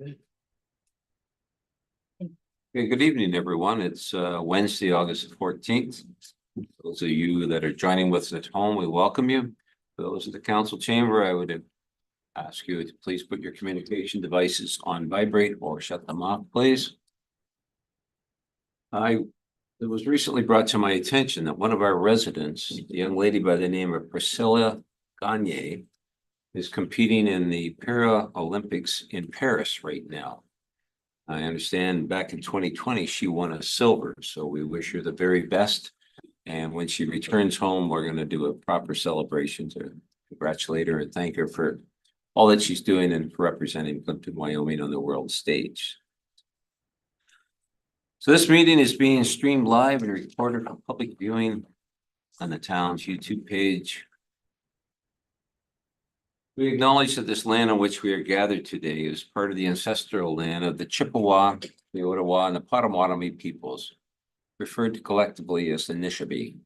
Okay, good evening, everyone. It's Wednesday, August 14th. Those of you that are joining with us at home, we welcome you. For those in the council chamber, I would ask you to please put your communication devices on vibrate or shut them off, please. It was recently brought to my attention that one of our residents, a young lady by the name of Priscilla Gagne, is competing in the Paralympics in Paris right now. I understand back in 2020, she won a silver, so we wish her the very best. And when she returns home, we're going to do a proper celebration to congratulate her and thank her for all that she's doing and for representing Plympton-Wyoming on the world stage. So this meeting is being streamed live and recorded for public viewing on the town's YouTube page. We acknowledge that this land on which we are gathered today is part of the ancestral land of the Chippewa, the Ottawa, and the Potawatomi peoples, referred to collectively as the Nishnabee.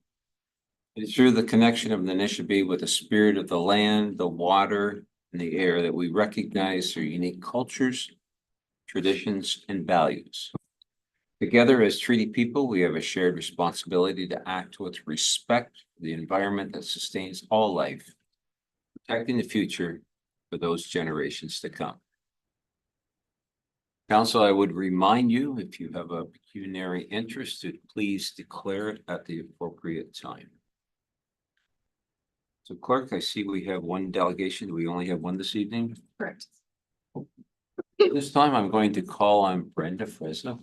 It is through the connection of the Nishnabee with the spirit of the land, the water, and the air that we recognize their unique cultures, traditions, and values. Together as treaty people, we have a shared responsibility to act with respect for the environment that sustains all life, protecting the future for those generations to come. Council, I would remind you, if you have a pecuniary interest, to please declare it at the appropriate time. So clerk, I see we have one delegation. Do we only have one this evening? Correct. This time I'm going to call on Brenda Fresno.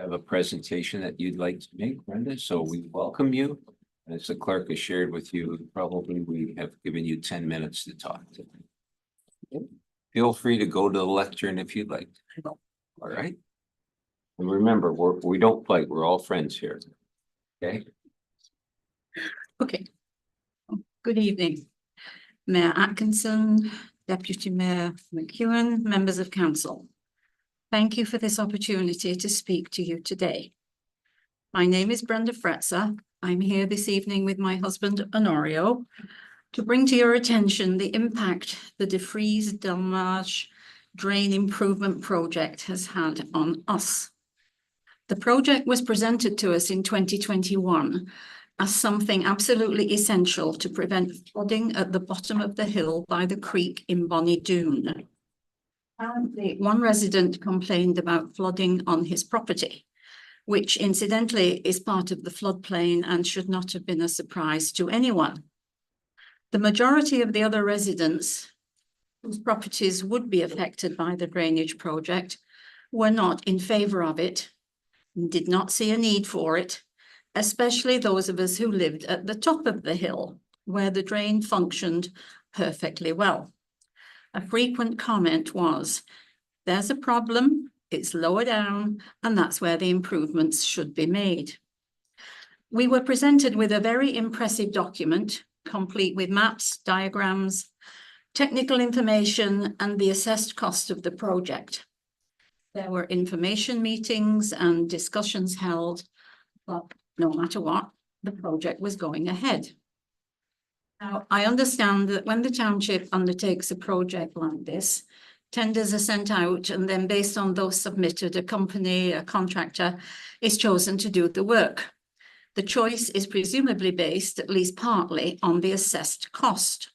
I have a presentation that you'd like to make, Brenda, so we welcome you. As the clerk has shared with you, probably we have given you 10 minutes to talk. Feel free to go to the lectern if you'd like. All right. And remember, we don't fight. We're all friends here. Okay. Okay. Good evening, Mayor Atkinson, Deputy Mayor McEwen, members of council. Thank you for this opportunity to speak to you today. My name is Brenda Fretzer. I'm here this evening with my husband, Honorio, to bring to your attention the impact the Defries-Delmarge Drain Improvement Project has had on us. The project was presented to us in 2021 as something absolutely essential to prevent flooding at the bottom of the hill by the creek in Bonnie Doon. Apparently, one resident complained about flooding on his property, which incidentally is part of the floodplain and should not have been a surprise to anyone. The majority of the other residents whose properties would be affected by the drainage project were not in favor of it and did not see a need for it, especially those of us who lived at the top of the hill where the drain functioned perfectly well. A frequent comment was, "There's a problem, it's lower down, and that's where the improvements should be made." We were presented with a very impressive document, complete with maps, diagrams, technical information, and the assessed cost of the project. There were information meetings and discussions held, but no matter what, the project was going ahead. Now, I understand that when the township undertakes a project like this, tenders are sent out, and then based on those submitted, a company, a contractor is chosen to do the work. The choice is presumably based, at least partly, on the assessed cost.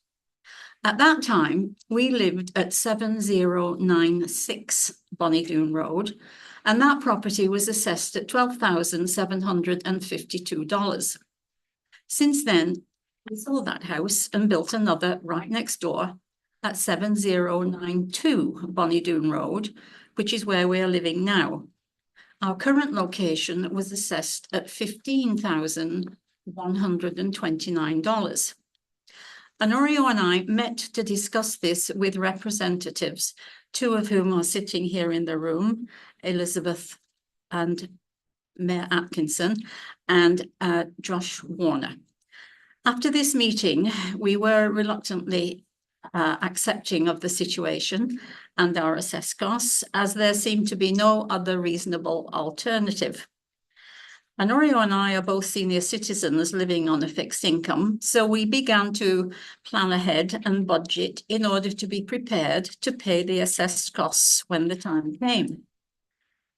At that time, we lived at 7096 Bonnie Doon Road, and that property was assessed at $12,752. Since then, we sold that house and built another right next door at 7092 Bonnie Doon Road, which is where we are living now. Our current location was assessed at $15,129. Honorio and I met to discuss this with representatives, two of whom are sitting here in the room, Elizabeth and Mayor Atkinson, and Josh Warner. After this meeting, we were reluctantly accepting of the situation and our assessed costs, as there seemed to be no other reasonable alternative. Honorio and I are both senior citizens living on a fixed income, so we began to plan ahead and budget in order to be prepared to pay the assessed costs when the time came.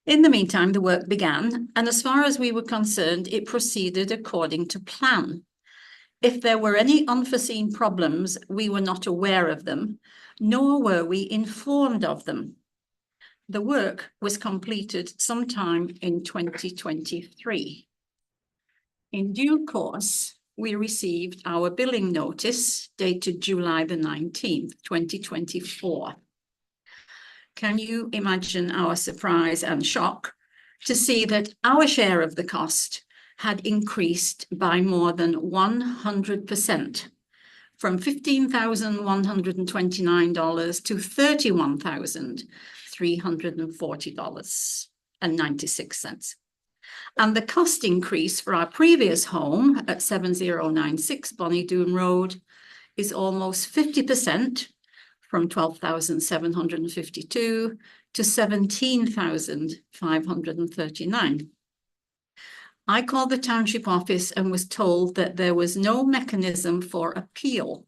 In the meantime, the work began, and as far as we were concerned, it proceeded according to plan. If there were any unforeseen problems, we were not aware of them, nor were we informed of them. The work was completed sometime in 2023. In due course, we received our billing notice dated July the 19th, 2024. Can you imagine our surprise and shock to see that our share of the cost had increased by more than 100%, from $15,129 to $31,340.96. And the cost increase for our previous home at 7096 Bonnie Doon Road is almost 50%, from $12,752 to $17,539. I called the township office and was told that there was no mechanism for appeal.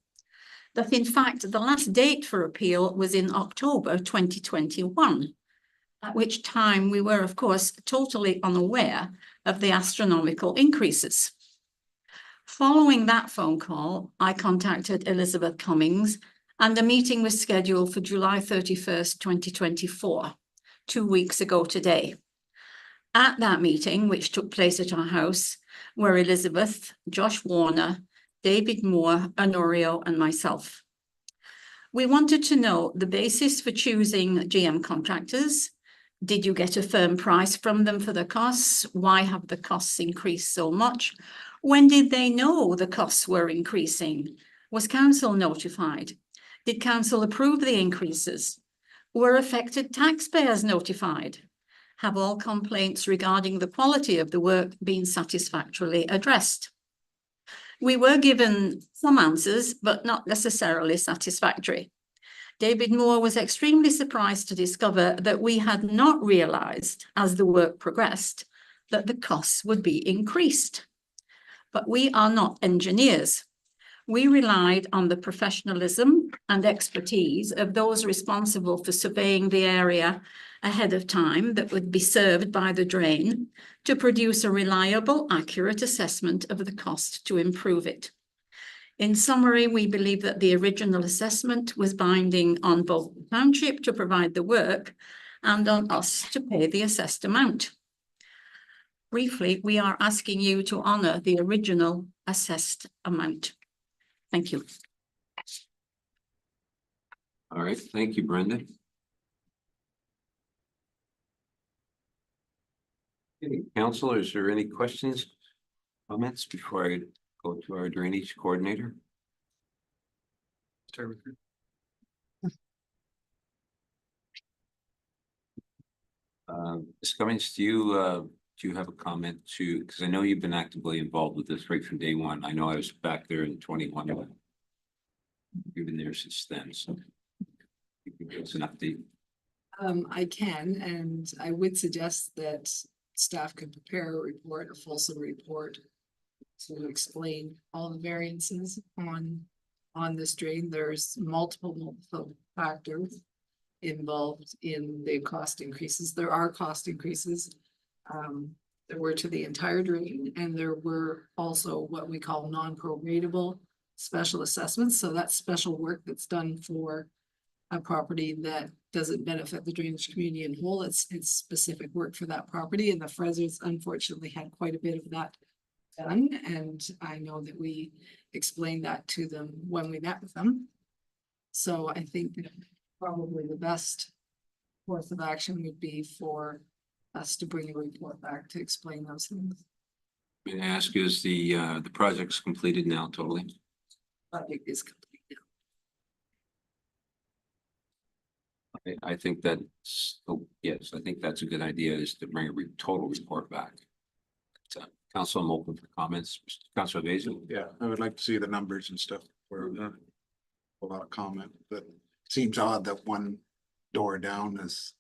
That in fact, the last date for appeal was in October 2021, at which time we were, of course, totally unaware of the astronomical increases. Following that phone call, I contacted Elizabeth Cummings, and the meeting was scheduled for July 31st, 2024, 2 weeks ago today. At that meeting, which took place at our house, were Elizabeth, Josh Warner, David Moore, Honorio, and myself. We wanted to know the basis for choosing GM contractors. Did you get a firm price from them for the costs? Why have the costs increased so much? When did they know the costs were increasing? Was council notified? Did council approve the increases? Were affected taxpayers notified? Have all complaints regarding the quality of the work been satisfactorily addressed? We were given some answers, but not necessarily satisfactory. David Moore was extremely surprised to discover that we had not realized, as the work progressed, that the costs would be increased. But we are not engineers. We relied on the professionalism and expertise of those responsible for surveying the area ahead of time that would be served by the drain to produce a reliable, accurate assessment of the cost to improve it. In summary, we believe that the original assessment was binding on both the township to provide the work and on us to pay the assessed amount. Briefly, we are asking you to honor the original assessed amount. Thank you. All right, thank you, Brenda. Okay, council, is there any questions, comments before I go to our drainage coordinator? Ms. Cummings, do you have a comment to, because I know you've been actively involved with this right from day one. I know I was back there in 21. You've been there since then, so you can give us an update. I can, and I would suggest that staff could prepare a report, a fulsome report, to explain all the variances on this drain. There's multiple factors involved in the cost increases. There are cost increases. There were to the entire drain, and there were also what we call non-proratable special assessments. So that's special work that's done for a property that doesn't benefit the drainage community in whole. It's specific work for that property, and the Frezers unfortunately had quite a bit of that done, and I know that we explained that to them when we met with them. So I think that probably the best course of action would be for us to bring a report back to explain those things. May I ask, is the project's completed now totally? Project is complete now. I think that's, oh, yes, I think that's a good idea, is to bring a total report back. Council, I'm open for comments. Councilor Basil? Yeah, I would like to see the numbers and stuff for a lot of comment, but it seems odd that one door down is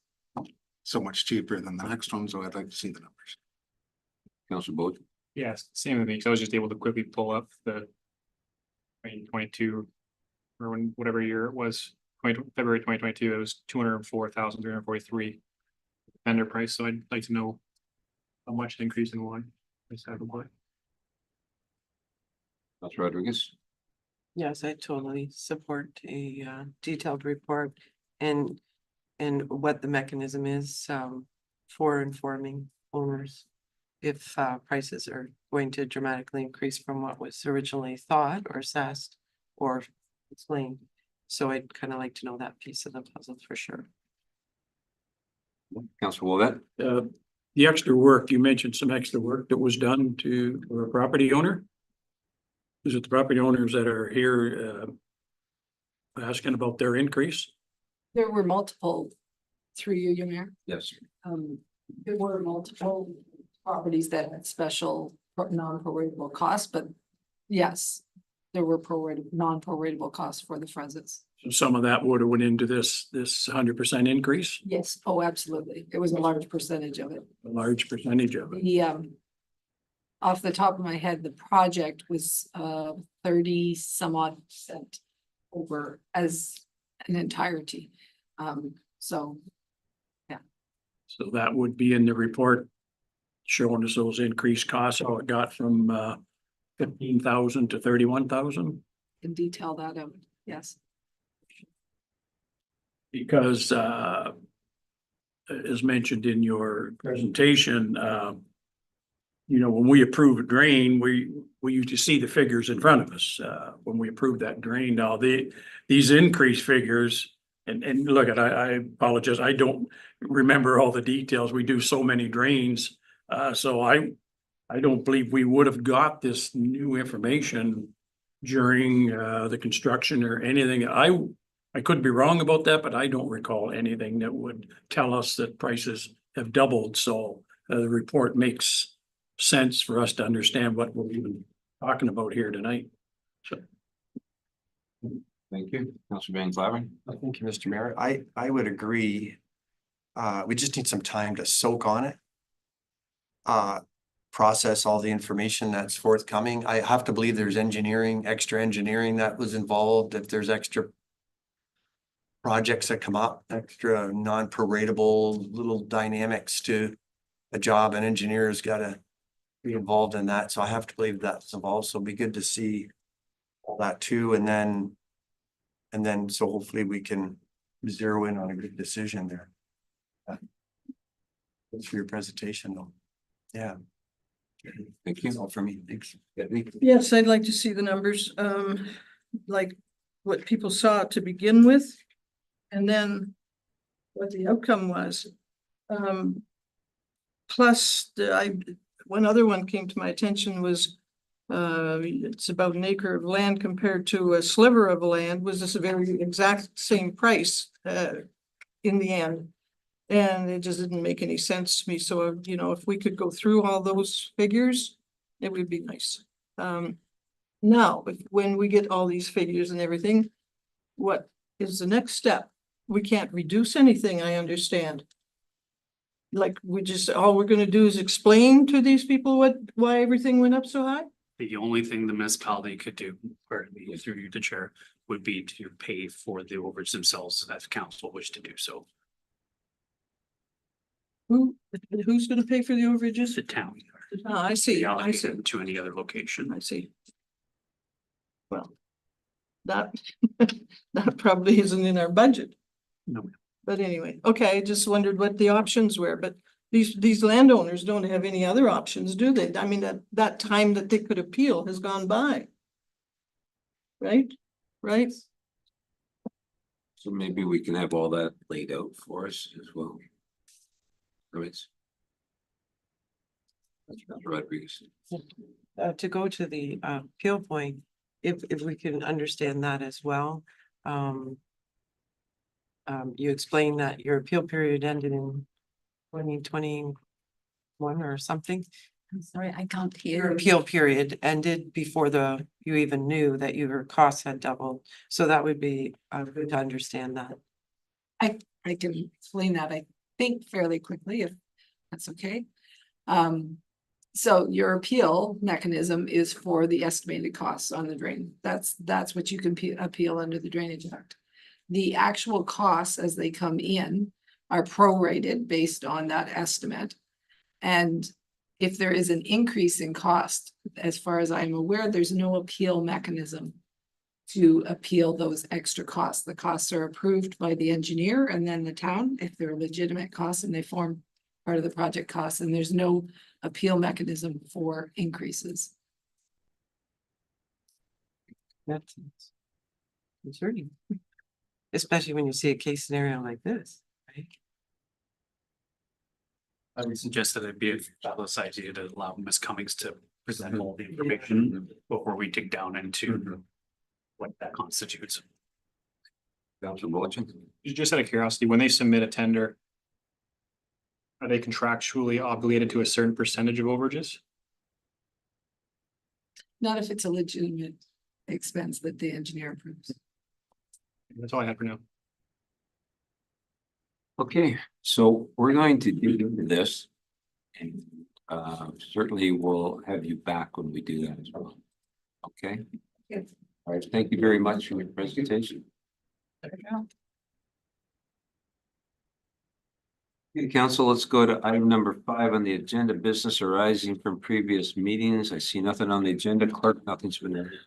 so much cheaper than the next one, so I'd like to see the numbers. Council Bode. Yes, same with me, 'cause I was just able to quickly pull up the 2022 or whatever year it was, February 2022, it was 204,343 vendor price, so I'd like to know how much it increased in one. Council Rodriguez. Yes, I totally support a detailed report and what the mechanism is for informing owners if prices are going to dramatically increase from what was originally thought or assessed or explained. So I'd kind of like to know that piece of the puzzle for sure. Council Wolvett. The extra work, you mentioned some extra work that was done to for a property owner. Is it the property owners that are here asking about their increase? There were multiple, through you, Mayor. Yes. There were multiple properties that had special non-proratable costs, but yes, there were non-proratable costs for the Friends. So some of that would have went into this 100% increase, Yes, oh, absolutely. It was a large percentage of it. a large percentage of it. The off the top of my head, the project was 30 some odd percent over as an entirety. So So that would be in the report showing us those increased costs, how it got from 15,000 to 31,000. in detail that out, yes. Because as mentioned in your presentation, you know, when we approve a drain, we usually see the figures in front of us, when we approve that drain. Now, these increased figures, and look, I apologize, I don't remember all the details. We do so many drains. So I don't believe we would have got this new information during the construction or anything. I could be wrong about that, but I don't recall anything that would tell us that prices have doubled. So the report makes sense for us to understand what we're even talking about here tonight. So. Thank you. Council Van Clavin. Thank you, Mr. Mayor. I would agree. We just need some time to soak on it. Process all the information that's forthcoming. I have to believe there's extra engineering that was involved. If there's extra projects that come up, extra non-proratable little dynamics to a job, an engineer's gotta be involved in that. So I have to believe that's involved. So it'd be good to see all that too. And then so hopefully we can zero in on a good decision there. Thanks for your presentation though. Yeah. Thank That's you. all for me. Thanks. Yes, I'd like to see the numbers, like what people saw to begin with. And then what the outcome was. Plus, one other one came to my attention was, it's about an acre of land compared to a sliver of land. Was this a very exact same price, in the end? And it just didn't make any sense to me. So, you know, if we could go through all those figures, it would be nice. Now, when we get all these figures and everything, what is the next step? We can't reduce anything, I understand. Like, all we're gonna do is explain to these people why everything went up so high? The only thing the municipality could do, or through you, the chair, would be to pay for the overage themselves as council wish to do so. Who's gonna pay for the overages? The town. Ah, I see, I Allocate see, them to any other location. I see. Well, that, that probably isn't in our budget. No. But anyway, okay, I just wondered what the options were, but these landowners don't have any other options, do they? I mean, that time that they could appeal has gone by. Right? Right? So maybe we can have all that laid out for us as well. Right. Rodriguez. To go to the appeal point, if we can understand that as well. You explained that your appeal period ended in 2021 or something. I'm sorry, I can't Your hear. appeal period ended before you even knew that your costs had doubled. So that would be good to understand that. I can explain that, I think fairly quickly, if that's okay. So your appeal mechanism is for the estimated costs on the drain. That's what you can appeal under the Drainage Act. The actual costs as they come in are prorated based on that estimate. And if there is an increase in cost, as far as I'm aware, there's no appeal mechanism to appeal those extra costs. The costs are approved by the engineer and then the town, if they're legitimate costs and they form part of the project costs, and there's no appeal mechanism for increases. That's concerning. Especially when you see a case scenario like this, right? I would suggest that it'd be a fabulous idea to allow Ms. Cummings to present all the information before we dig down into what that constitutes. Councilor Wojcik? Just out of curiosity, when they submit a tender, are they contractually obligated to a certain percentage of overages? Not if it's a legitimate expense that the engineer approves. That's all I had for now. Okay, so we're going to dig into this. And certainly we'll have you back when we do that as well. Okay? Yes. All right, thank you very much for your presentation. Okay, council, let's go to item number 5 on the agenda, business arising from previous meetings. I see nothing on the agenda. Clerk, nothing's been added.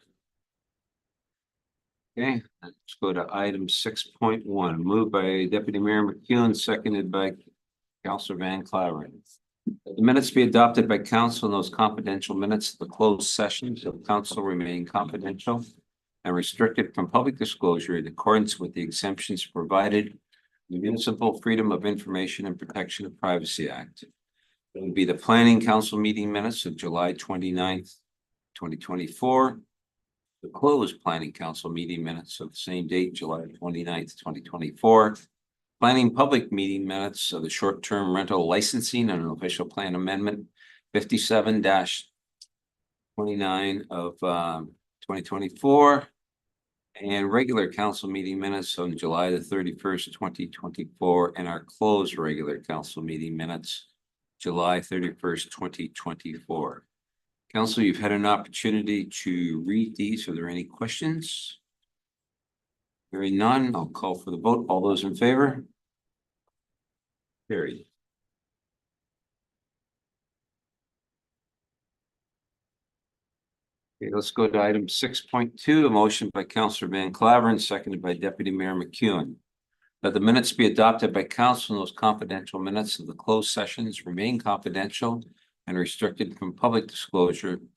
Okay, let's go to item 6.1, moved by Deputy Mayor McEwen, seconded by Councilor Van Claveren. The minutes be adopted by council and those confidential minutes of the closed session of council remain confidential and restricted from public disclosure in accordance with the exemptions provided in the Municipal Freedom of Information and Protection of Privacy Act. It would be the Planning Council meeting minutes of July 29th, 2024. The closed Planning Council meeting minutes of the same date, July 29th, 2024. Planning public meeting minutes of the short-term rental licensing and an official plan amendment 57-29 of 2024. And regular council meeting minutes on July the 31st, 2024, and our closed regular council meeting minutes, July 31st, 2024. Council, you've had an opportunity to read these. Are there any questions? Hearing none, I'll call for the vote. All those in favor? Carried. Okay, let's go to item 6.2, a motion by Councilor Van Claveren, seconded by Deputy Mayor McEwen. That the minutes be adopted by council and those confidential minutes of the closed sessions remain confidential and restricted from public disclosure in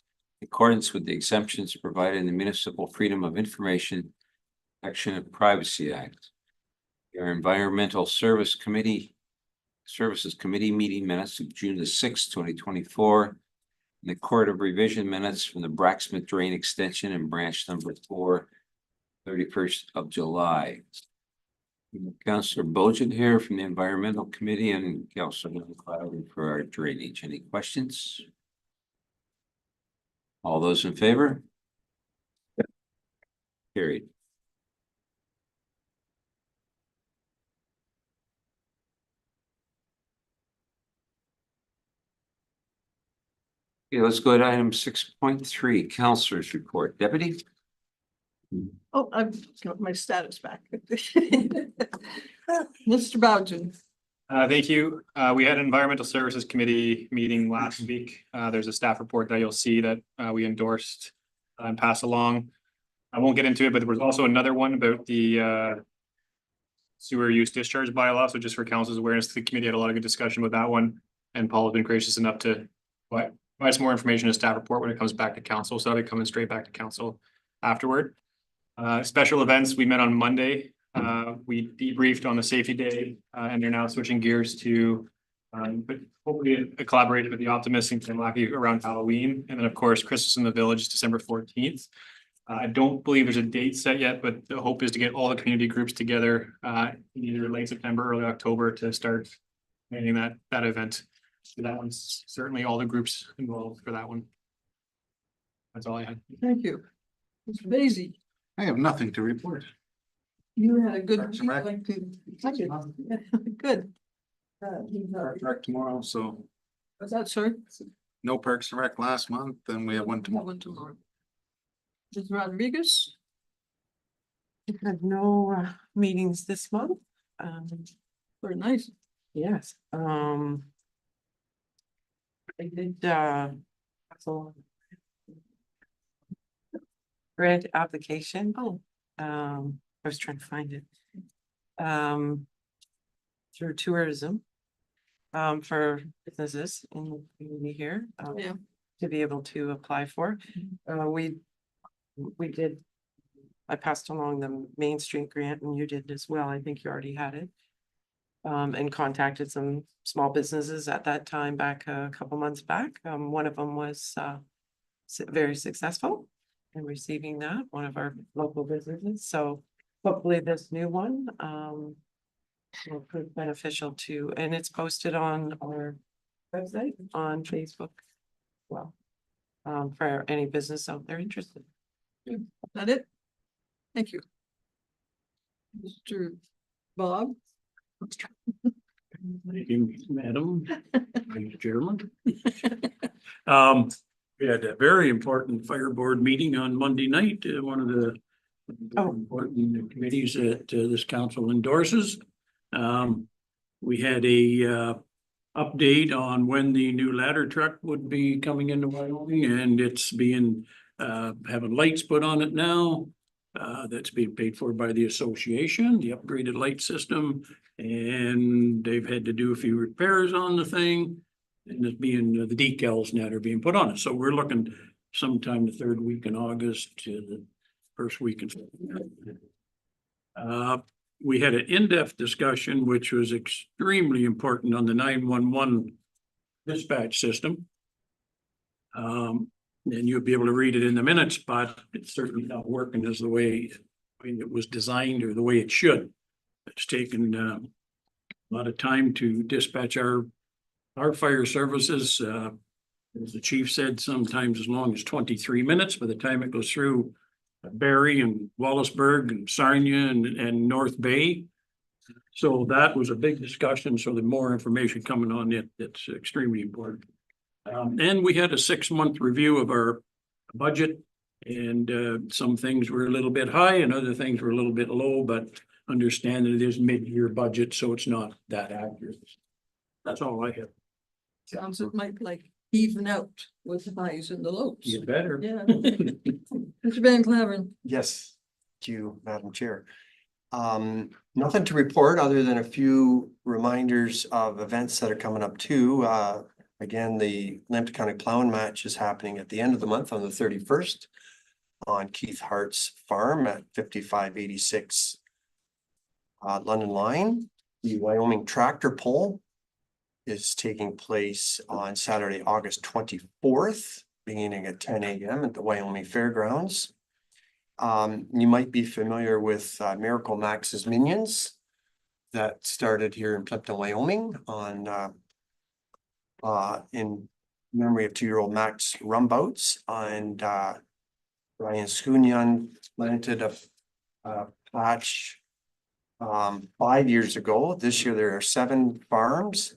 accordance with the exemptions provided in the Municipal Freedom of Information Protection of Privacy Act. Your Environmental Services Committee meeting minutes of June the 6th, 2024. And the Court of Revision minutes from the Bracksmith Drain Extension and branch number 4, 31st of July. Councilor Bojan here from the Environmental Committee and Councilor McLeod for our drainage. Any questions? All those in favor? Carried. Okay, let's go to item 6.3, Councilor's report. Deputy? Oh, I've got my status back. Mr. Bowden. Thank you. We had an Environmental Services Committee meeting last week. There's a staff report that you'll see that we endorsed and passed along. I won't get into it, but there was also another one about the sewer use discharge bylaw. So just for council's awareness, the committee had a lot of good discussion about that one. And Paul has been gracious enough to provide some more information in a staff report when it comes back to council. So that'll be coming straight back to council afterward. Special events, we met on Monday. We debriefed on the safety day and they're now switching gears to but hopefully a collaboration with the Optimist and Kentucky around Halloween. And then of course, Christmas in the Village is December 14th. I don't believe there's a date set yet, but the hope is to get all the community groups together in either late September, early October to start planning that event. So that one's certainly all the groups involved for that one. That's all I had. Thank you. Mr. Basie, I have nothing to report. you had a good. Back to back. Good. Back tomorrow, so What's that, sir? no Parks and Rec last month, and we have one That tomorrow. one tomorrow. Ms. Rodriguez? We had no meetings this month. Very nice. Yes, I did so grant application. Oh. I was trying to find it. Through tourism. For businesses in the community here. Yeah. To be able to apply for. We did. I passed along the Main Street grant and you did as well. I think you already had it. And contacted some small businesses at that time back a couple months back. One of them was very successful in receiving that, one of our local businesses. So hopefully this new one will prove beneficial too. And it's posted on our website, on Facebook. Well, for any business out there interested. That it? Thank you. Mr. Bob? Thank you, Madam Vice Chairman. We had a very important fire board meeting on Monday night, one of the important committees that this council endorses. We had a update on when the new ladder truck would be coming into Wyoming, and it's being having lights put on it now. That's being paid for by the association, the upgraded light system, and they've had to do a few repairs on the thing. And it's being, the decals now are being put on it, so we're looking sometime the third week in August to the first week in. We had an in-depth discussion, which was extremely important on the 911 dispatch system. And you'll be able to read it in the minutes, but it's certainly not working as the way, it was designed or the way it should. It's taken a lot of time to dispatch our fire services. As the chief said, sometimes as long as 23 minutes by the time it goes through Barrie and Wallaceburg and Sarnia and North Bay. So that was a big discussion. So the more information coming on it, that's extremely important. And we had a 6-month review of our budget, and some things were a little bit high and other things were a little bit low, but understand that it is mid-year budget, so it's not that accurate. That's all I have. Sounds it might like even out with the highs and the lows. You better. Yeah. Mr. Van Claveren? Yes, thank you, Madam Chair. Nothing to report other than a few reminders of events that are coming up too. Again, the Plympton County Plowing Match is happening at the end of the month on the 31st on Keith Hart's farm at 5586 London Line. The Wyoming Tractor Pull is taking place on Saturday, August 24th, beginning at 10 a.m. at the Wyoming Fairgrounds. You might be familiar with Miracle Max's Minions that started here in Plympton-Wyoming on in memory of 2-year-old Max Rumbouts, and Brian Schoonian planted a patch 5 years ago. This year there are 7 farms,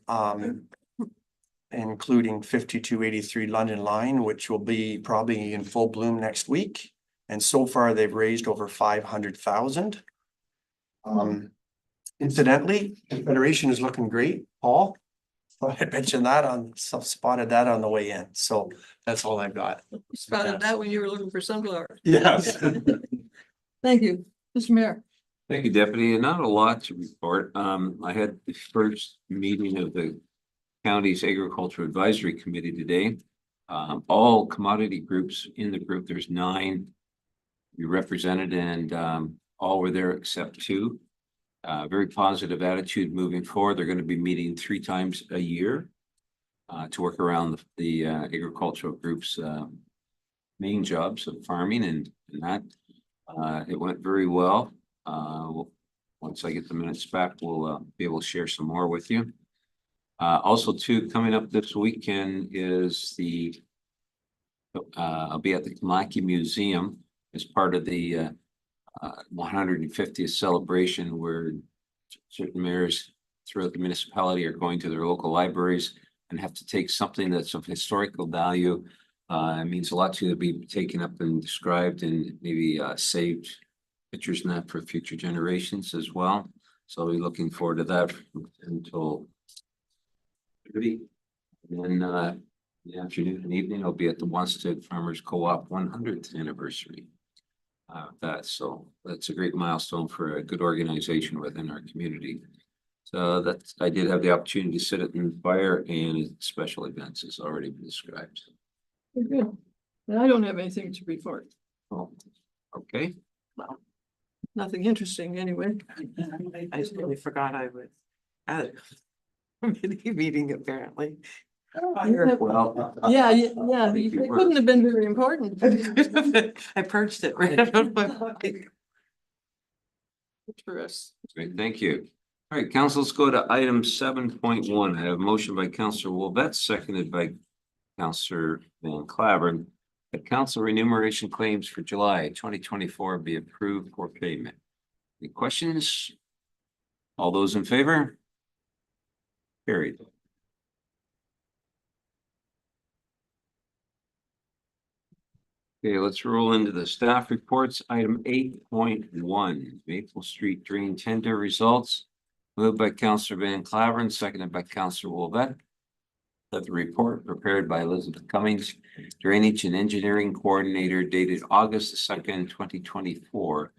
including 5283 London Line, which will be probably in full bloom next week. And so far they've raised over 500,000. Incidentally, the Federation is looking great, Paul. Thought I'd mention that spotted that on the way in. So that's all I've got. Spotted that when you were looking for sunflowers. Yes. Thank you, Mr. Mayor. Thank you, Deputy. Not a lot to report. I had the first meeting of the county's Agriculture Advisory Committee today. All commodity groups in the group, there's 9 we represented, and all were there except 2. Very positive attitude moving forward. They're going to be meeting 3 times a year to work around the agricultural group's main jobs of farming, and that it went very well. Once I get the minutes back, we'll be able to share some more with you. Also, too, coming up this weekend is I'll be at the Kamlaki Museum as part of the 150th celebration, where certain mayors throughout the municipality are going to their local libraries and have to take something that's of historical value. It means a lot to be taken up and described and maybe saved pictures and that for future generations as well. So I'll be looking forward to that until and then in the afternoon and evening, I'll be at the Wanstead Farmers Co-op 100th anniversary. So that's a great milestone for a good organization within our community. So that's, I did have the opportunity to sit at the fire and special events as already been described. Very good. And I don't have anything to report. Oh, okay. Nothing interesting anyway. I totally forgot I was at a committee meeting apparently. Well. Yeah, yeah, it couldn't have been very important. I purged it right out of my mind. For us. Great, thank you. All right, council, let's go to item 7.1. I have a motion by Councillor Wolbett, seconded by Councillor Van Claveren. The council remuneration claims for July 2024 be approved for payment. Any questions? All those in favor? Carried. Okay, let's roll into the staff reports. Item 8.1, Maple Street Drain Tender results. Moved by Councillor Van Claveren, seconded by Councillor Wolbett. That the report prepared by Elizabeth Cummings, Drainage and Engineering Coordinator, dated August 2nd, 2024,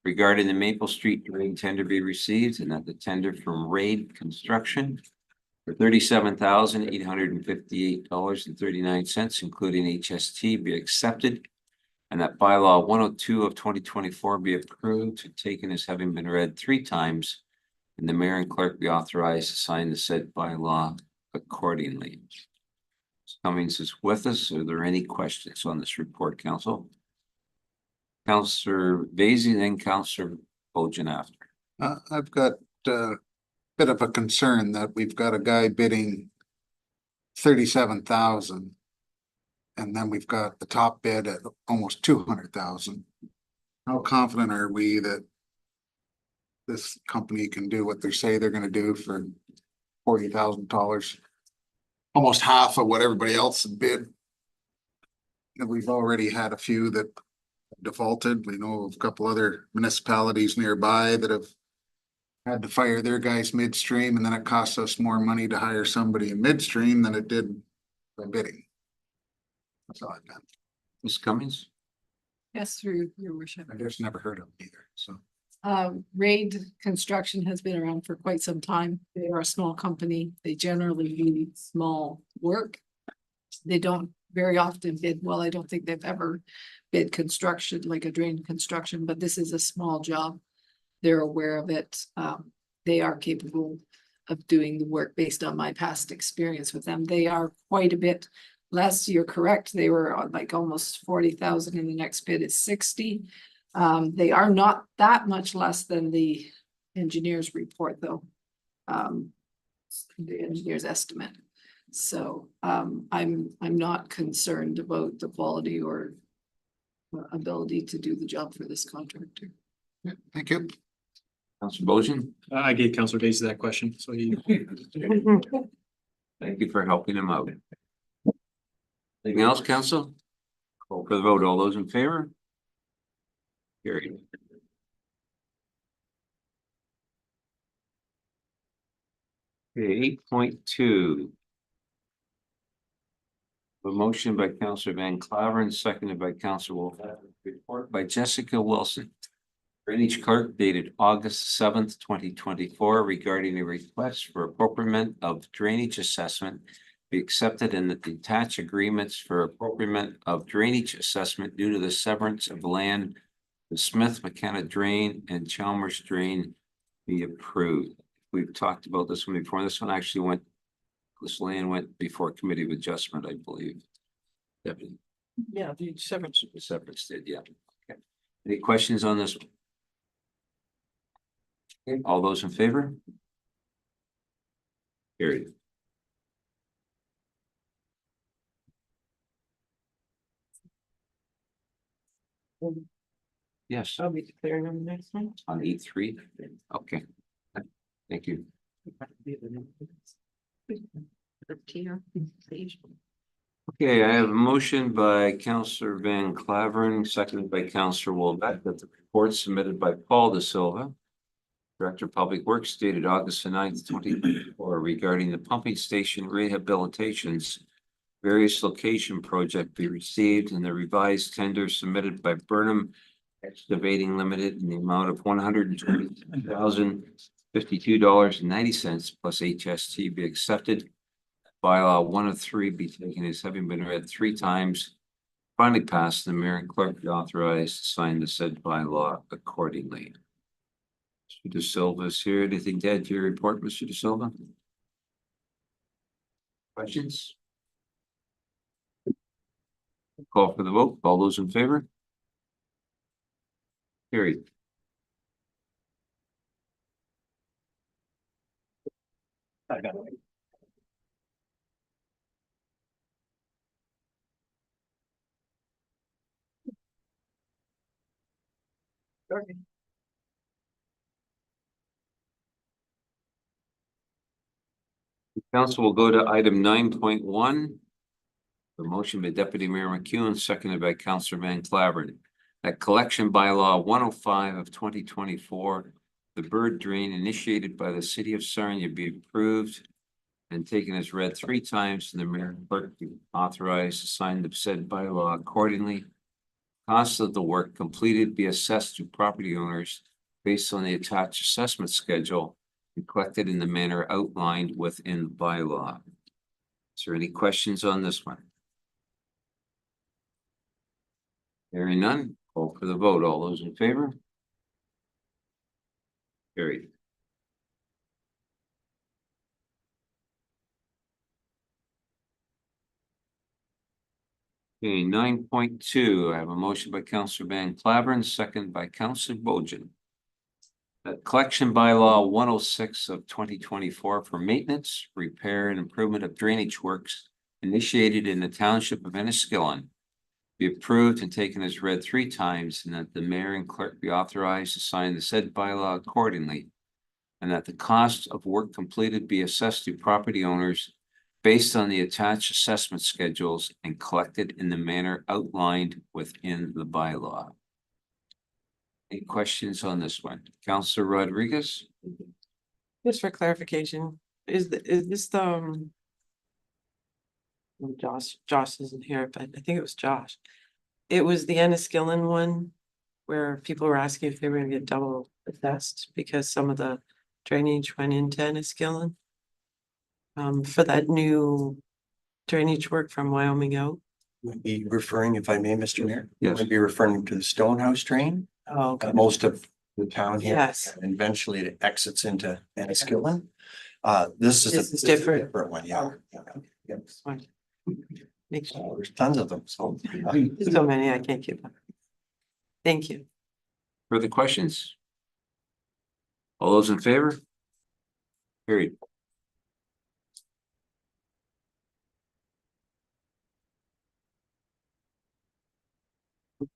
regarding the Maple Street Drain tender be received, and that the tender from Raid Construction for $37,858.39, including HST, be accepted, and that bylaw 102 of 2024 be approved and taken as having been read 3 times, and the mayor and clerk be authorized to sign the said bylaw accordingly. Cummings is with us. Are there any questions on this report, council? Councillor Vasey, then Councillor Bojan after. I've got a bit of a concern that we've got a guy bidding 37,000. And then we've got the top bid at almost 200,000. How confident are we that this company can do what they say they're gonna do for $40,000? Almost half of what everybody else had bid. And we've already had a few that defaulted. We know of a couple other municipalities nearby that have had to fire their guys midstream, and then it costs us more money to hire somebody in midstream than it did by bidding. That's all I've done. Ms. Cummings? Yes, through your worship. I just never heard of them either, so. Raid Construction has been around for quite some time. They are a small company. They generally do small work. They don't very often bid, well, I don't think they've ever bid construction, like a drain construction, but this is a small job. They're aware of it. They are capable of doing the work based on my past experience with them. They are quite a bit less. You're correct. They were on like almost 40,000, and the next bid is 60. They are not that much less than the engineer's report, though. The engineer's estimate. So I'm not concerned about the quality or ability to do the job for this contractor. Yeah, thank you. Councillor Bojan? I gave Councillor Daisy that question, so he. Thank you for helping him out. Anything else, council? Call for the vote. All those in favor? Carried. Okay, 8.2. A motion by Councillor Van Claveren, seconded by Councillor Wolf. Report by Jessica Wilson. Drainage clerk dated August 7th, 2024, regarding a request for appropriation of drainage assessment be accepted, and that the attached agreements for appropriation of drainage assessment due to the severance of land, the Smith McKenna Drain and Chalmers Drain be approved. We've talked about this one before. This one actually went, this land went before committee of adjustment, I believe. Deputy. Yeah, the severance. The severance did, yeah. Okay. Any questions on this one? Okay, all those in favor? Carried. Yes, I'll be declaring on the next one. on E3. Okay. Thank you. Okay, I have a motion by Counselor Van Claveren, seconded by Counselor Wolbeck, that the report submitted by Paul De Silva, Director of Public Works, dated August 9th, 2024, regarding the pumping station rehabilitations various location project be received and the revised tender submitted by Burnham Excavating Limited in the amount of $122,052.90 plus HST be accepted. Bylaw 103 be taken as having been read 3 times. Finally passed, the mayor and clerk be authorized to sign the said bylaw accordingly. Mr. De Silva is here. Anything to add to your report, Mr. De Silva? Questions? Call for the vote. All those in favor? Carried. Council will go to item 9.1. The motion by Deputy Mayor McEwen, seconded by Councilor Van Claveren. That collection bylaw 105 of 2024, the bird drain initiated by the city of Sarnia be approved and taken as read 3 times, and the mayor and clerk be authorized to sign the said bylaw accordingly. Costs of the work completed be assessed to property owners based on the attached assessment schedule and collected in the manner outlined within the bylaw. Is there any questions on this one? Hearing none, call for the vote. All those in favor? Carried. Okay, 9.2, I have a motion by Councilor Van Claveren, second by Councilor Bojan. That collection bylaw 106 of 2024 for maintenance, repair, and improvement of drainage works initiated in the township of Enniskillen be approved and taken as read 3 times, and that the mayor and clerk be authorized to sign the said bylaw accordingly, and that the cost of work completed be assessed to property owners based on the attached assessment schedules and collected in the manner outlined within the bylaw. Any questions on this one? Councilor Rodriguez? Just for clarification, is this the Josh isn't here, but I think it was Josh. It was the Enniskillen one where people were asking if they were gonna get double assessed because some of the drainage went into Enniskillen. For that new drainage work from Wyoming out. Would be referring, if I may, Mr. Mayor? Yes. Would be referring to the Stonehouse drain. Oh, okay. Most of the town here. Yes. And eventually it exits into Enniskillen. This is This is different. one, yeah. Yeah. Fine. Make sure. There's tons of them, so. There's so many, I can't keep up. Thank you. Further questions? All those in favor? Carried.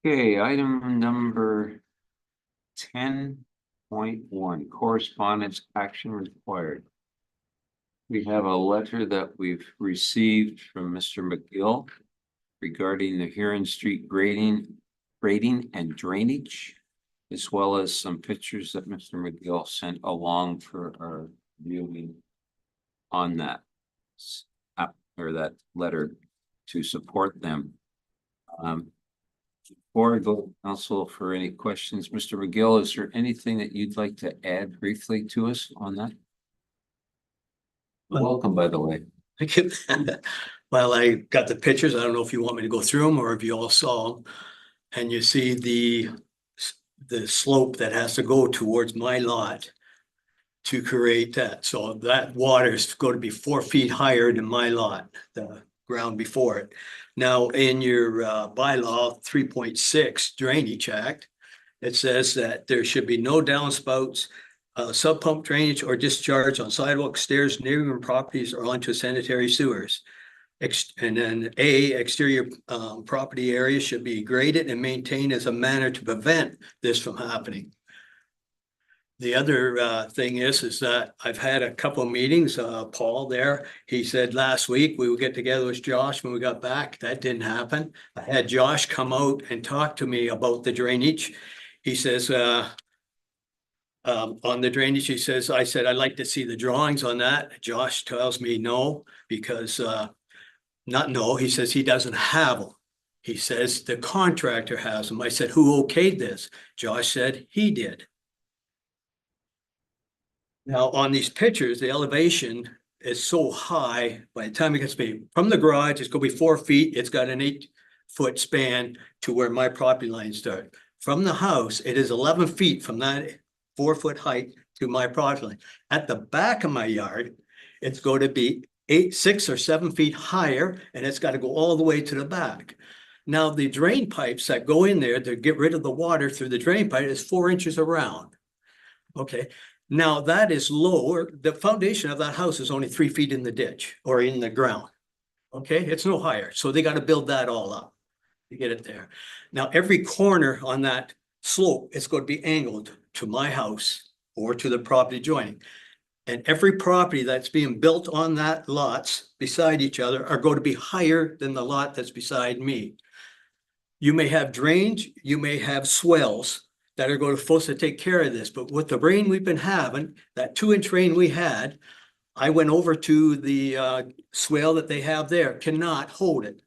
Okay, item number 10.1, correspondence action required. We have a letter that we've received from Mr. McGill regarding the Huron Street grading and drainage, as well as some pictures that Mr. McGill sent along for our viewing on that or that letter to support them. Before I go to council for any questions, Mr. McGill, is there anything that you'd like to add briefly to us on that? Welcome, by the way. Well, I got the pictures. I don't know if you want me to go through them or if you all saw them. And you see the slope that has to go towards my lot to create that. So that water is going to be 4 feet higher than my lot, the ground before it. Now, in your bylaw 3.6 Drainage Act, it says that there should be no downspouts, sub pump drainage or discharge on sidewalks, stairs, neighboring properties, or onto sanitary sewers. And then exterior property areas should be graded and maintained as a manner to prevent this from happening. The other thing is that I've had a couple of meetings, Paul there, he said last week we would get together with Josh when we got back. That didn't happen. I had Josh come out and talk to me about the drainage. He says, on the drainage, he says, I said, I'd like to see the drawings on that. Josh tells me no, because not no, he says he doesn't have them. He says the contractor has them. I said, who okayed this? Josh said he did. Now, on these pictures, the elevation is so high, by the time it gets to be from the garage, it's gonna be 4 feet, it's got an 8-foot span to where my property lines start. From the house, it is 11 feet from that 4-foot height to my property line. At the back of my yard, it's going to be 6 or 7 feet higher, and it's got to go all the way to the back. Now, the drain pipes that go in there to get rid of the water through the drain pipe is 4 inches around. Okay, now that is lower. The foundation of that house is only 3 feet in the ditch or in the ground. Okay, it's no higher. So they got to build that all up to get it there. Now, every corner on that slope is going to be angled to my house or to the property joining. And every property that's being built on that lots beside each other are going to be higher than the lot that's beside me. You may have drains, you may have swells that are going to supposed to take care of this, but with the rain we've been having, that 2-inch rain we had, I went over to the swale that they have there, cannot hold it.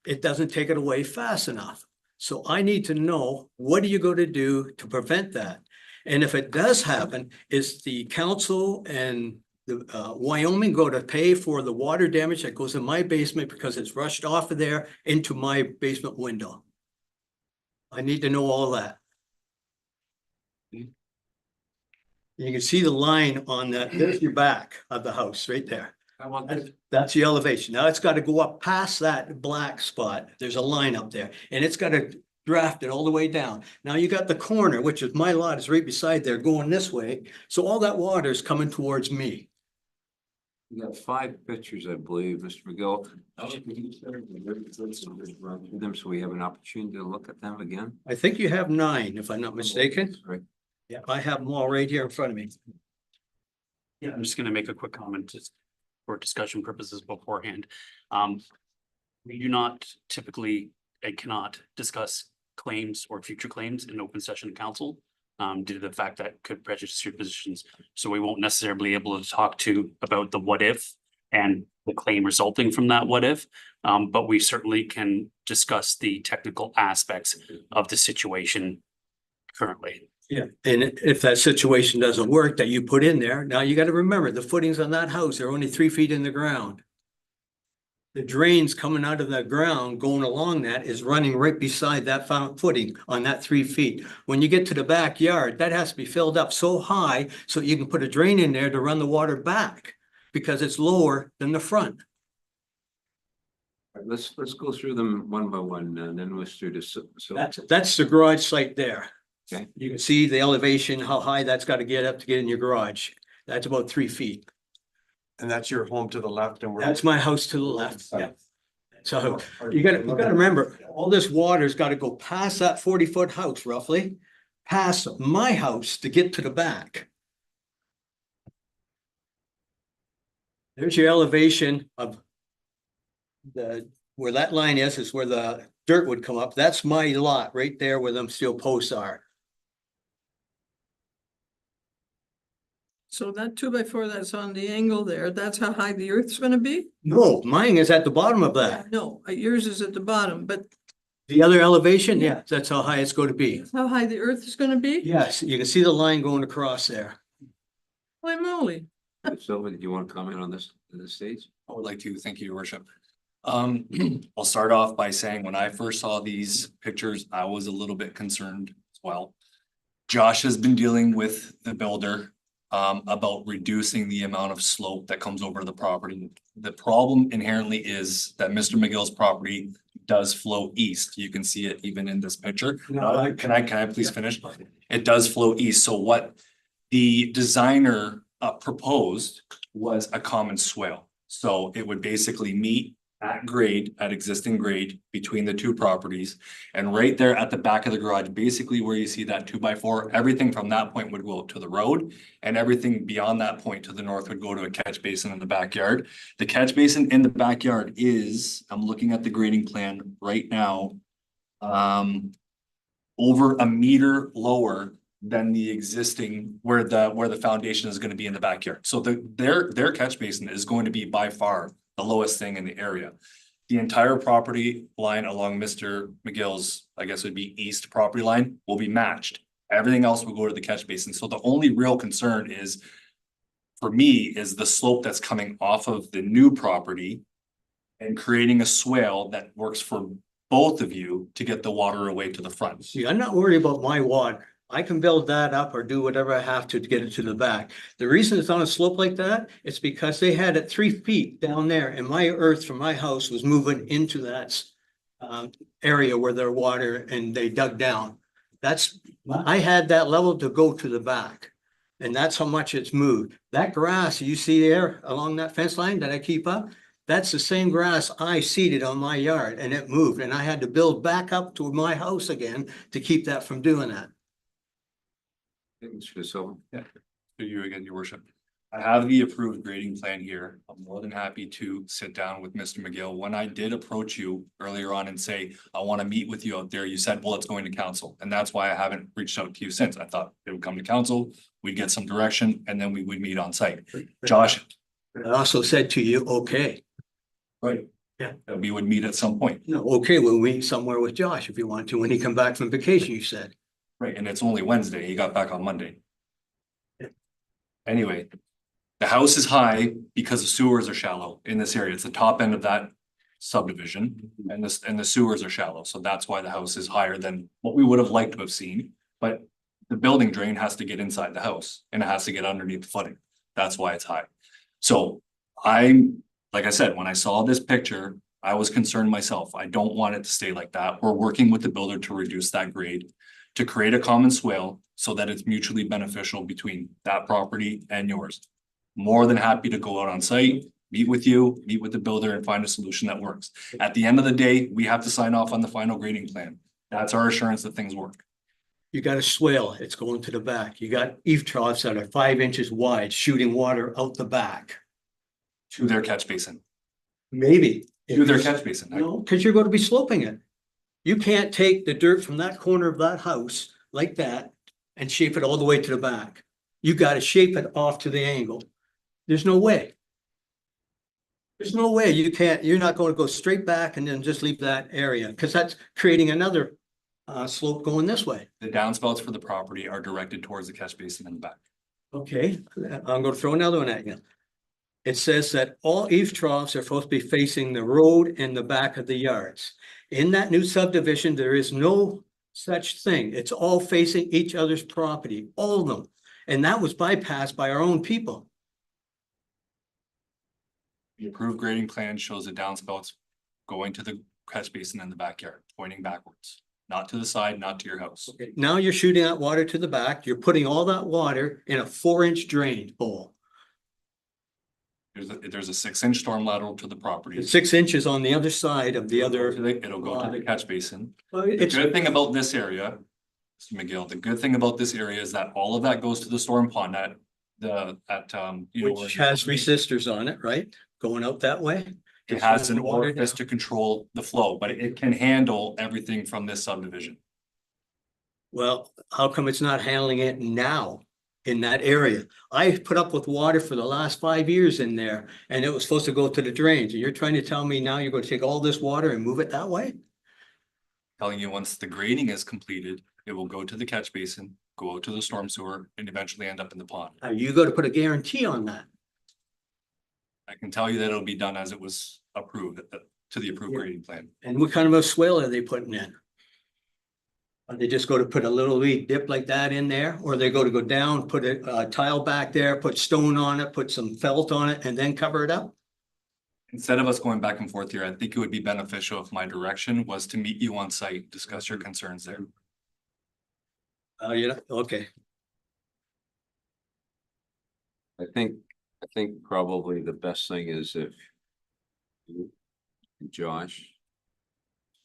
It doesn't take it away fast enough. So I need to know, what are you going to do to prevent that? And if it does happen, is the council and the Wyoming going to pay for the water damage that goes in my basement because it's rushed off of there into my basement window? I need to know all that. You can see the line on that, there's your back of the house right there. That's the elevation. Now it's got to go up past that black spot. There's a line up there and it's got to draft it all the way down. Now you got the corner, which is my lot, is right beside there going this way. So all that water is coming towards me. You got 5 pictures, I believe, Mr. McGill. Run through them so we have an opportunity to look at them again. I think you have 9, if I'm not mistaken. Right. Yeah, I have them all right here in front of me. Yeah, I'm just gonna make a quick comment just for discussion purposes beforehand. We do not typically and cannot discuss claims or future claims in open session council due to the fact that could prejudice your positions. So we won't necessarily be able to talk about the what if and the claim resulting from that what if. But we certainly can discuss the technical aspects of the situation currently. Yeah, and if that situation doesn't work that you put in there, now you got to remember the footings on that house are only 3 feet in the ground. The drains coming out of the ground going along that is running right beside that footing on that 3 feet. When you get to the backyard, that has to be filled up so high so you can put a drain in there to run the water back because it's lower than the front. All right, let's go through them one by one and then we'll through this. So That's the garage site there. Okay. You can see the elevation, how high that's got to get up to get in your garage. That's about 3 feet. And that's your home to the left and we're. That's my house to the left, yeah. So you gotta remember, all this water's gotta go past that 40-foot house roughly, past my house to get to the back. There's your elevation of where that line is where the dirt would come up. That's my lot right there where them steel posts are. So that 2x4 that's on the angle there, that's how high the earth's gonna be? No, mine is at the bottom of that. No, yours is at the bottom, but The other elevation, yeah, that's how high it's going to be. how high the earth is gonna be? Yes, you can see the line going across there. Holy moly. Silva, did you want to comment on this at this stage? I would like to, thank you, your worship. I'll start off by saying when I first saw these pictures, I was a little bit concerned as well. Josh has been dealing with the builder about reducing the amount of slope that comes over the property. The problem inherently is that Mr. McGill's property does flow east. You can see it even in this picture. Can I please finish? It does flow east. So what the designer proposed was a common swale. So it would basically meet at grade, at existing grade between the two properties. And right there at the back of the garage, basically where you see that 2x4, everything from that point would go out to the road. And everything beyond that point to the north would go to a catch basin in the backyard. The catch basin in the backyard is, I'm looking at the grading plan right now. Over a meter lower than the existing, where the foundation is gonna be in the backyard. So their catch basin is going to be by far the lowest thing in the area. The entire property line along Mr. McGill's, I guess would be east property line, will be matched. Everything else will go to the catch basin. So the only real concern is, for me, is the slope that's coming off of the new property and creating a swale that works for both of you to get the water away to the front. See, I'm not worried about my water. I can build that up or do whatever I have to get it to the back. The reason it's on a slope like that, it's because they had it 3 feet down there and my earth from my house was moving into that area where their water and they dug down. I had that level to go to the back. And that's how much it's moved. That grass you see there along that fence line that I keep up, that's the same grass I seeded on my yard and it moved and I had to build back up to my house again to keep that from doing that. So, To you again, your worship. I have the approved grading plan here. I'm more than happy to sit down with Mr. McGill. When I did approach you earlier on and say, I want to meet with you out there, you said, well, it's going to council. And that's why I haven't reached out to you since. I thought it would come to council, we'd get some direction, and then we would meet on site. Josh. I also said to you, okay. Right. Yeah. That we would meet at some point. No, okay, we'll meet somewhere with Josh if you want to, when he come back from vacation, you said. Right, and it's only Wednesday. He got back on Monday. Anyway, the house is high because the sewers are shallow in this area. It's the top end of that subdivision and the sewers are shallow. So that's why the house is higher than what we would have liked to have seen. But the building drain has to get inside the house and it has to get underneath the footing. That's why it's high. So like I said, when I saw this picture, I was concerned myself. I don't want it to stay like that. We're working with the builder to reduce that grade, to create a common swale so that it's mutually beneficial between that property and yours. More than happy to go out on site, meet with you, meet with the builder and find a solution that works. At the end of the day, we have to sign off on the final grading plan. That's our assurance that things work. You got a swale, it's going to the back. You got eave troughs that are 5 inches wide, shooting water out the back. To their catch basin, Maybe. to their catch basin. No, because you're going to be sloping it. You can't take the dirt from that corner of that house like that and shape it all the way to the back. You got to shape it off to the angle. There's no way. There's no way you're not going to go straight back and then just leave that area because that's creating another slope going this way. The downspouts for the property are directed towards the catch basin in the back. Okay, I'm going to throw another one at you. It says that all eave troughs are supposed to be facing the road and the back of the yards. In that new subdivision, there is no such thing. It's all facing each other's property, all of them. And that was bypassed by our own people. The approved grading plan shows the downspouts going to the catch basin in the backyard, pointing backwards, not to the side, not to your house. Okay, now you're shooting that water to the back. You're putting all that water in a 4-inch drain bowl. There's a 6-inch storm lateral to the property. 6 inches on the other side of the other. It'll go to the catch basin. Well, The it's, good thing about this area, Mr. McGill, the good thing about this area is that all of that goes to the storm pond which has resistors on it, right? Going out that way. It has an Water orifice down. to control the flow, but it can handle everything from this subdivision. Well, how come it's not handling it now in that area? I put up with water for the last 5 years in there and it was supposed to go to the drains. And you're trying to tell me now you're going to take all this water and move it that way? Telling you once the grading is completed, it will go to the catch basin, go out to the storm sewer, and eventually end up in the pond. Are you going to put a guarantee on that? I can tell you that it'll be done as it was approved to the approved Yeah. grading plan. And what kind of a swale are they putting in? Are they just going to put a little wee dip like that in there? Or they go down, put a tile back there, put stone on it, put some felt on it and then cover it up? Instead of us going back and forth here, I think it would be beneficial if my direction was to meet you on site, discuss your concerns there. Okay. I think probably the best thing is if and Josh,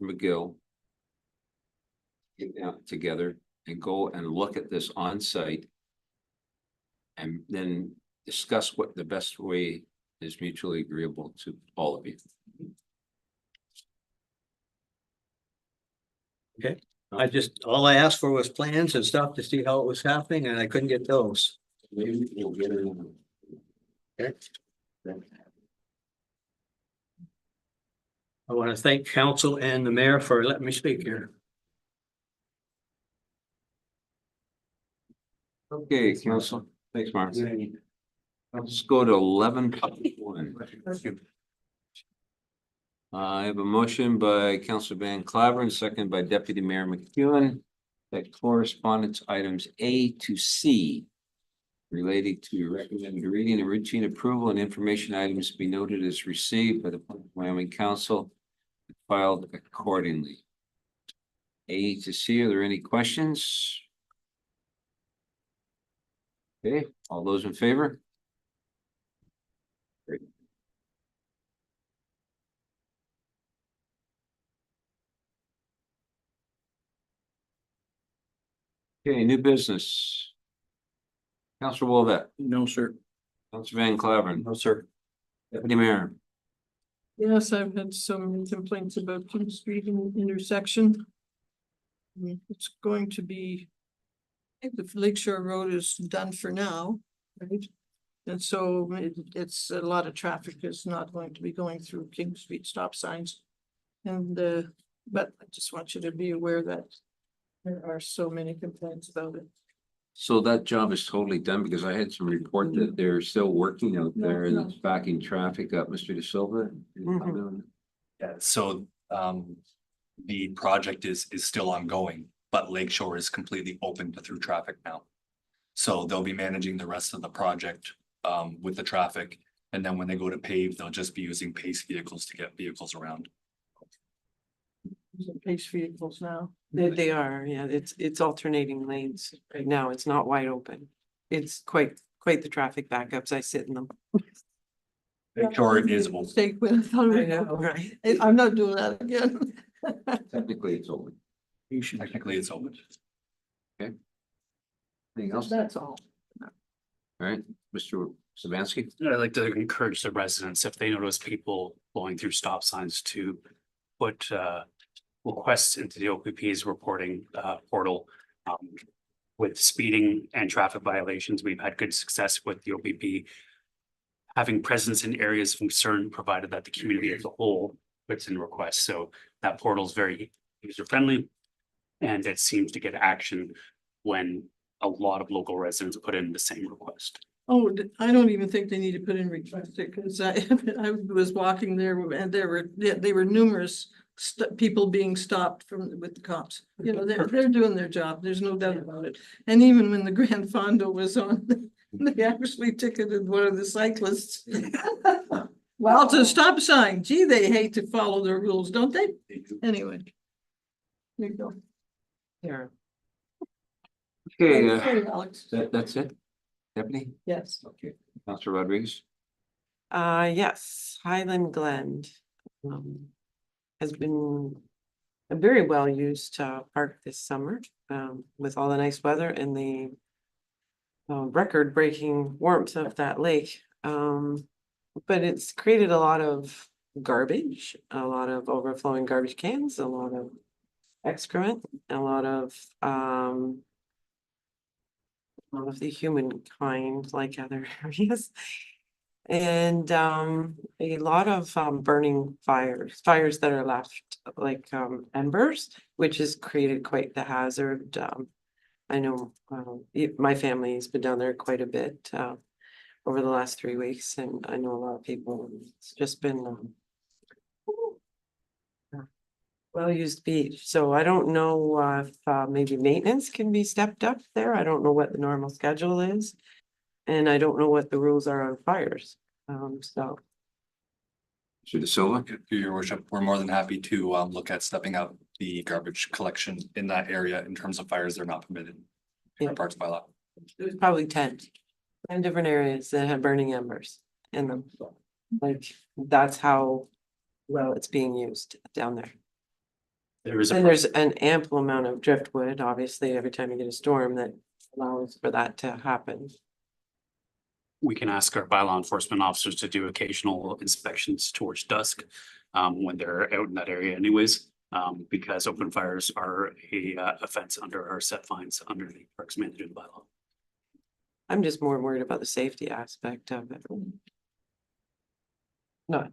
McGill, get out together and go and look at this on site and then discuss what the best way is mutually agreeable to all of you. All I asked for was plans and stuff to see how it was happening, and I couldn't get those. Maybe we'll get it in. Okay. I want to thank council and the mayor for letting me speak here. Okay, council. Thanks, Mark. Let's go to 11.1. I have a motion by Councilor Van Claveren, second by Deputy Mayor McEwen, that correspondence items A to C related to recommended reading and routine approval and information items be noted as received by the Wyoming Council and filed accordingly. A to C, are there any questions? Okay, all those in favor? Great. Okay, new business. Counselor Wolvett, No, sir. Counselor Van Claveren. No, sir. Deputy Mayor. Yes, I've had some complaints about King Street intersection. It's going to be, I think the Lakeshore Road is done for now, right? And so it's a lot of traffic is not going to be going through King Street stop signs. And but I just want you to be aware that there are so many complaints about it. So that job is totally done because I had some report that they're still working out there and it's backing traffic up. Mr. De Silva? Yeah, so the project is still ongoing, but Lakeshore is completely open to through traffic now. So they'll be managing the rest of the project with the traffic. And then when they go to pave, they'll just be using pace vehicles to get vehicles around. Using pace vehicles now. They are, yeah, it's alternating lanes right now. It's not wide open. It's quite the traffic backups. I sit in them. Lakeshore is open. Mistake when I thought I it know, was- right? I'm not doing that again. Technically, it's open. You should. Technically, it's open. Anything else? All That's all. right, Mr. Savansky? I'd like to encourage the residents, if they notice people blowing through stop signs, to put requests into the OPP's reporting portal. With speeding and traffic violations, we've had good success with the OPP having presence in areas of concern, provided that the community as a whole puts in requests. So that portal is very user friendly. And it seems to get action when a lot of local residents put in the same request. Oh, I don't even think they need to put in request it, because I was walking there and there were numerous people being stopped with the cops. You know, they're doing their job. There's no doubt about it. And even when the Grand Fondo was on, they actually ticketed one of the cyclists. Well, it's a stop sign. Gee, they hate to follow their rules, don't they? Anyway. There you go. There. Okay, Sorry, Alex. that's it? Deputy? Yes. Okay, Counselor Rodriguez? Yes, Highland Glen has been a very well used park this summer with all the nice weather and the record-breaking warmth of that lake. But it's created a lot of garbage, a lot of overflowing garbage cans, a lot of excrement, a lot of the humankind like other areas. And a lot of burning fires that are left like embers, which has created quite the hazard. I know my family's been down there quite a bit over the last 3 weeks, and I know a lot of people. It's just been well-used beach. So I don't know if maybe maintenance can be stepped up there. I don't know what the normal schedule is. And I don't know what the rules are on fires. So. Mr. De Silva? Through your worship, we're more than happy to look at stepping up the garbage collection in that area in terms of fires that are not permitted. Yeah. Our parks bylaw. There's probably 10 different areas that have burning embers in them. Like, that's how well it's being used down there. There is And a, there's an ample amount of driftwood, obviously, every time you get a storm that allows for that to happen. we can ask our bylaw enforcement officers to do occasional inspections towards dusk. When they're out in that area anyways, because open fires are a offense under our set fines under the Parks Management bylaw. I'm just more worried about the safety aspect of it. Not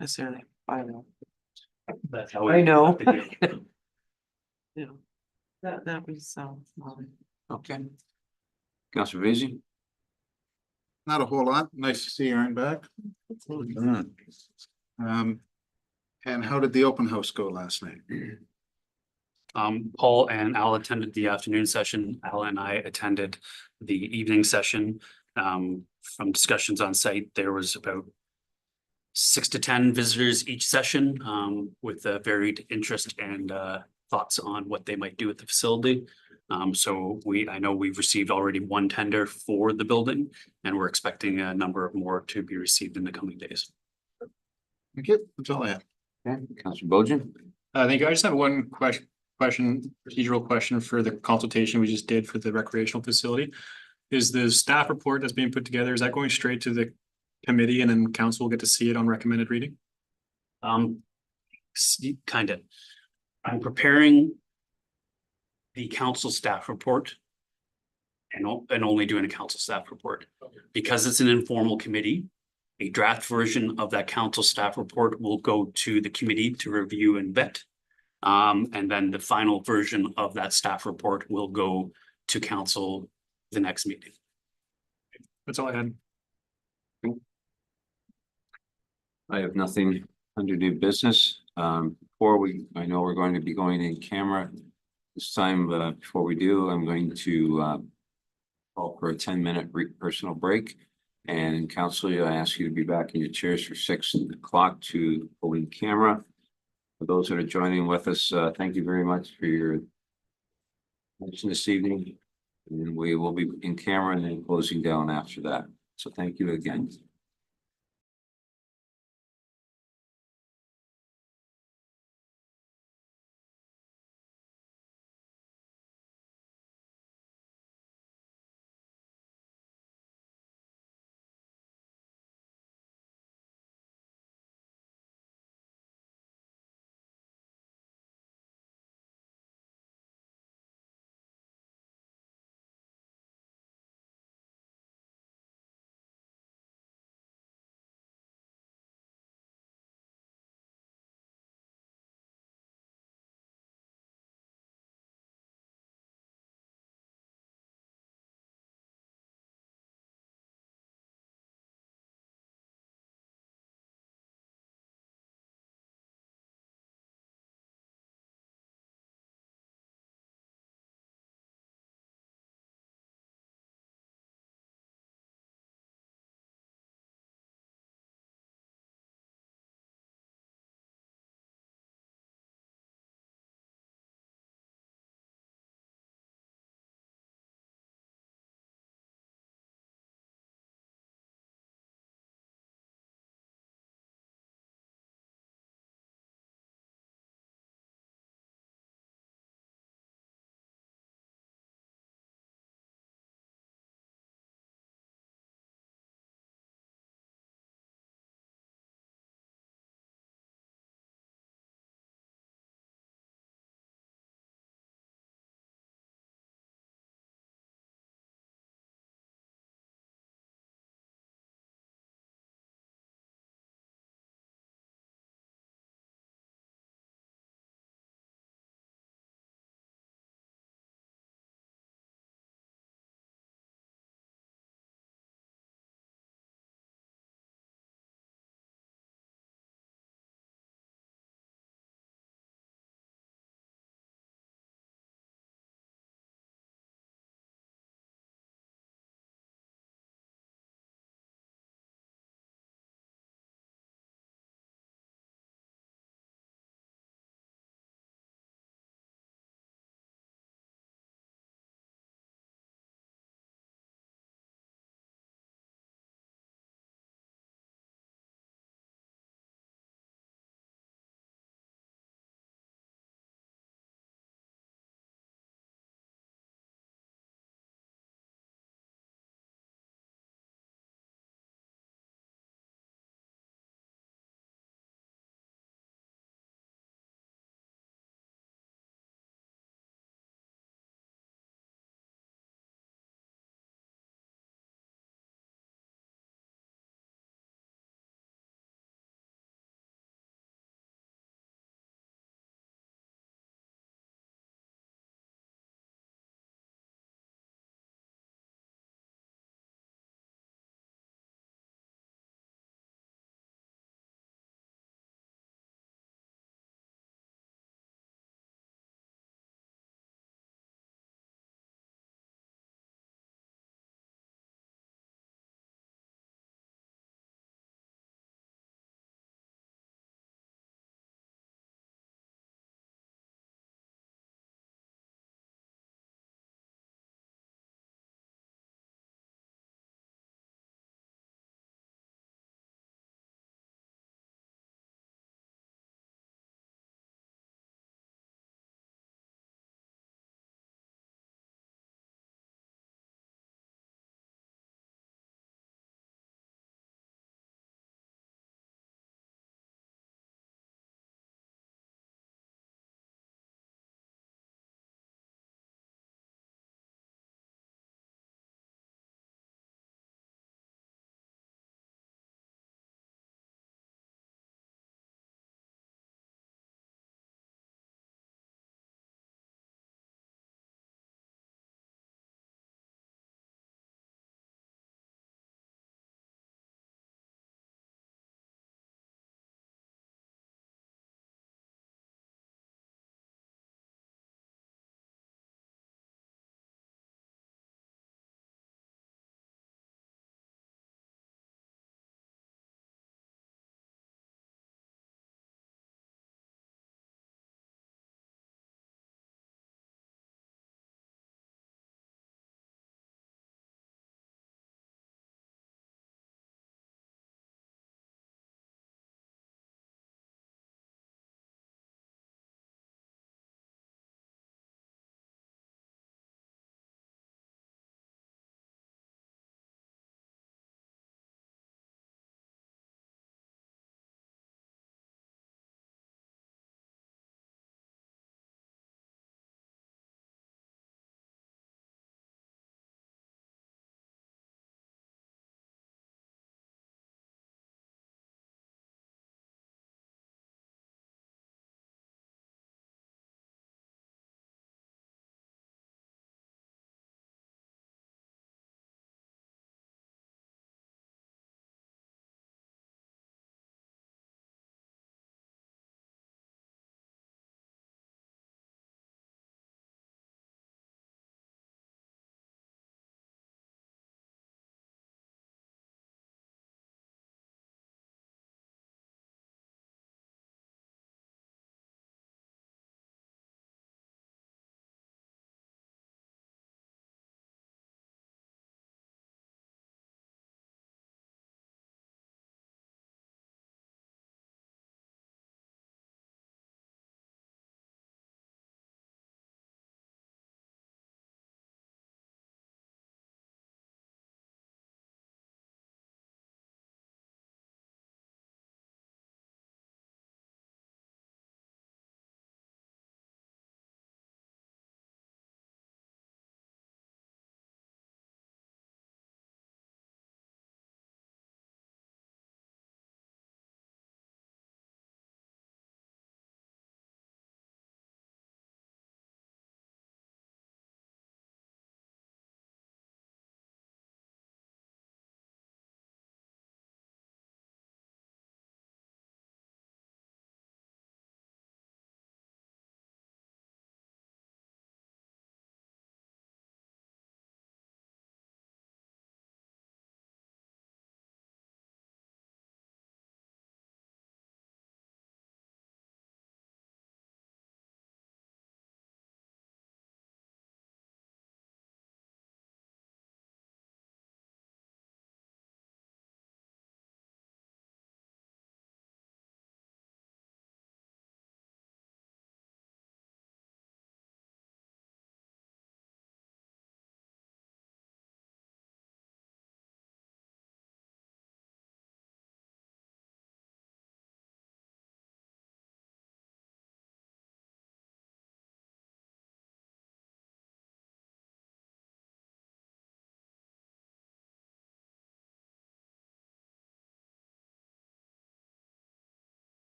necessarily, I know. That's how. I know. Yeah, that was, Okay. Councilor Vacy? Not a whole lot. Nice to see Aaron back. And how did the open house go last night? Paul and Al attended the afternoon session. Al and I attended the evening session. From discussions on site, there was about 6 to 10 visitors each session, with a varied interest and thoughts on what they might do with the facility. So I know we've received already one tender for the building, and we're expecting a number of more to be received in the coming days. Thank you. That's all I have. Okay, Councilor Bojan? Thank you. I just have one procedural question for the consultation we just did for the recreational facility. Is the staff report that's being put together, is that going straight to the committee and then council will get to see it on recommended reading? Kind of. I'm preparing the council staff report and only doing a council staff report. Because it's an informal committee, a draft version of that council staff report will go to the committee to review and vet. And then the final version of that staff report will go to council the next meeting. That's all I had. I have nothing under new business. I know we're going to be going in camera this time, before we do, I'm going to call for a 10-minute personal break. And council, I ask you to be back in your chairs for 6 o'clock to go in camera. For those that are joining with us, thank you very much for your attention this evening. And we will be in camera and then closing down after that. So thank you again.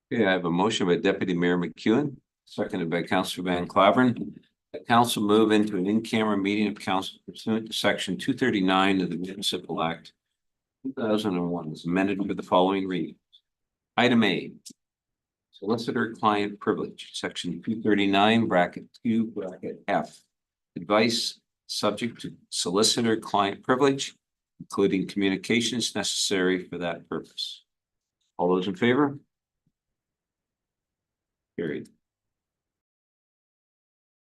Okay, I have a motion by Deputy Mayor McEwen, seconded by Councilor Van Claveren. The council move into an in-camera meeting of council pursuant to section 239 of the Municipal Act 2001 is amended with the following reading. Item A. Solicitor-client privilege, section 239, bracket 2, bracket F. Advice subject to solicitor-client privilege, including communications necessary for that purpose. All those in favor? Carried.